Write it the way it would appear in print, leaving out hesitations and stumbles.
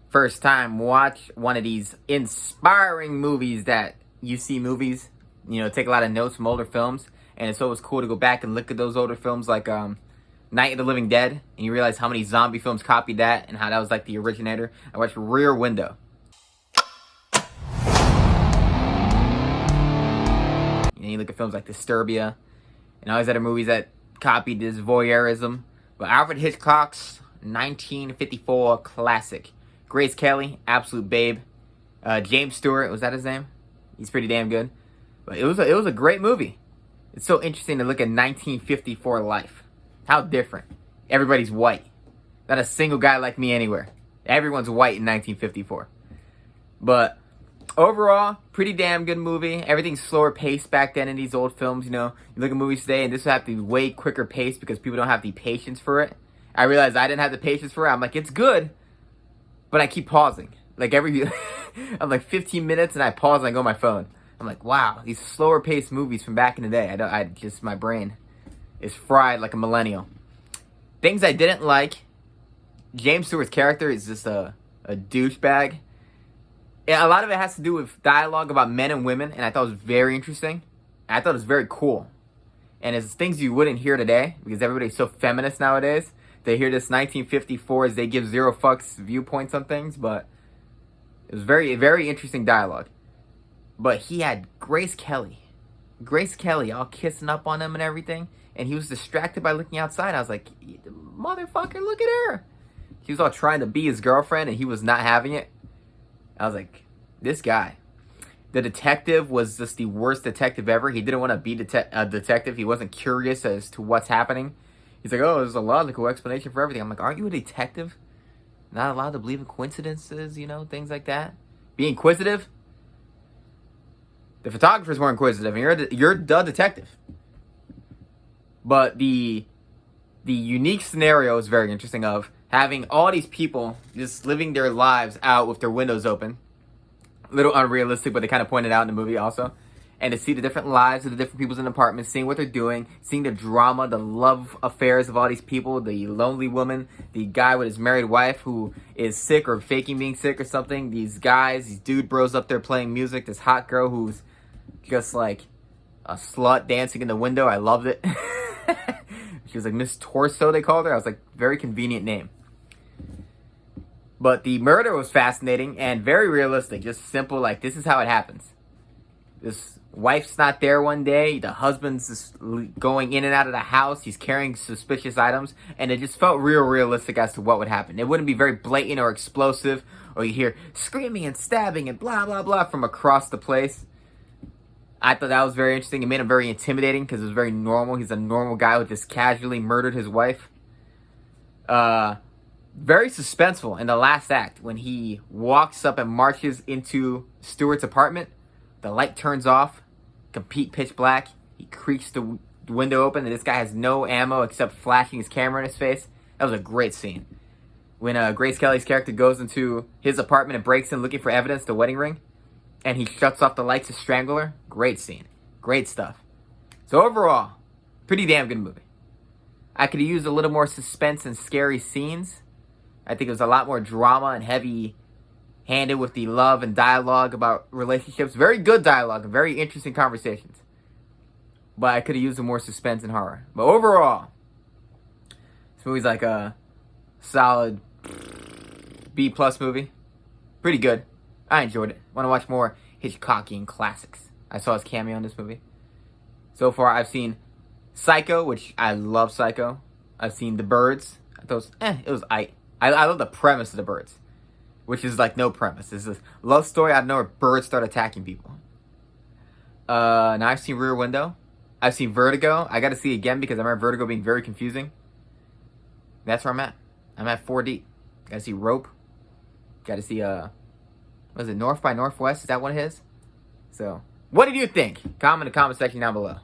first time watch one of these inspiring movies that you see movies, take a lot of notes from older films, and it's always cool to go back and look at those older films like Night of the Living Dead, and you realize how many zombie films copied that and how that was like the originator. I watched Rear Window. And you look at films like Disturbia and all these other movies that copied this voyeurism. But Alfred Hitchcock's 1954 classic. Grace Kelly, absolute babe. James Stewart, was that his name? He's pretty damn good. But it was a great movie. It's so interesting to look at 1954 life. How different. Everybody's white. Not a single guy like me anywhere. Everyone's white in 1954. But overall, pretty damn good movie. Everything's slower paced back then in these old films, you look at movies today and this would have to be way quicker paced because people don't have the patience for it. I realized I didn't have the patience for it. I'm like, it's good, but I keep pausing. Like I'm like 15 minutes and I pause and I go on my phone. I'm like, wow, these slower paced movies from back in the day. My brain is fried like a millennial. Things I didn't like. James Stewart's character is just a douchebag. A lot of it has to do with dialogue about men and women, and I thought it was very interesting. And I thought it was very cool. And it's things you wouldn't hear today, because everybody's so feminist nowadays. They hear this 1954 as they give zero fucks viewpoints on things, but it was very, very interesting dialogue. But he had Grace Kelly all kissing up on him and everything, and he was distracted by looking outside. I was like, motherfucker, look at her. She was all trying to be his girlfriend, and he was not having it. I was like, this guy. The detective was just the worst detective ever. He didn't want to be a detective. He wasn't curious as to what's happening. He's like, oh, there's a logical explanation for everything. I'm like, aren't you a detective? Not allowed to believe in coincidences, things like that? Be inquisitive? The photographers weren't inquisitive, and you're the detective. But the unique scenario is very interesting of having all these people just living their lives out with their windows open. A little unrealistic, but they kind of pointed out in the movie also. And to see the different lives of the different people in the apartment, seeing what they're doing, seeing the drama, the love affairs of all these people, the lonely woman, the guy with his married wife who is sick or faking being sick or something, these dude bros up there playing music, this hot girl who's just like a slut dancing in the window. I loved it. She was like Miss Torso, they called her. I was like, very convenient name. But the murder was fascinating and very realistic. Just simple, like, this is how it happens. This wife's not there one day. The husband's just going in and out of the house. He's carrying suspicious items. And it just felt realistic as to what would happen. It wouldn't be very blatant or explosive. Or you hear screaming and stabbing and blah, blah, blah from across the place. I thought that was very interesting. It made him very intimidating because it was very normal. He's a normal guy who just casually murdered his wife. Very suspenseful in the last act when he walks up and marches into Stewart's apartment. The light turns off, complete pitch black. He creaks the window open, and this guy has no ammo except flashing his camera in his face. That was a great scene. When Grace Kelly's character goes into his apartment and breaks in looking for evidence, the wedding ring, and he shuts off the lights to strangle her. Great scene. Great stuff. So overall, pretty damn good movie. I could have used a little more suspense and scary scenes. I think it was a lot more drama and heavy-handed with the love and dialogue about relationships. Very good dialogue and very interesting conversations. But I could have used some more suspense and horror. But overall, this movie's like a solid B+ movie. Pretty good. I enjoyed it. Want to watch more Hitchcockian classics. I saw his cameo in this movie. So far, I've seen Psycho, which I love Psycho. I've seen The Birds. I thought it was I love the premise of The Birds, which is like no premise. It's a love story out of nowhere. Birds start attacking people. Now I've seen Rear Window. I've seen Vertigo. I got to see it again because I remember Vertigo being very confusing. That's where I'm at. I'm at 4D. Got to see Rope. Got to see was it North by Northwest? Is that one of his? So, what did you think? Comment in the comment section down below.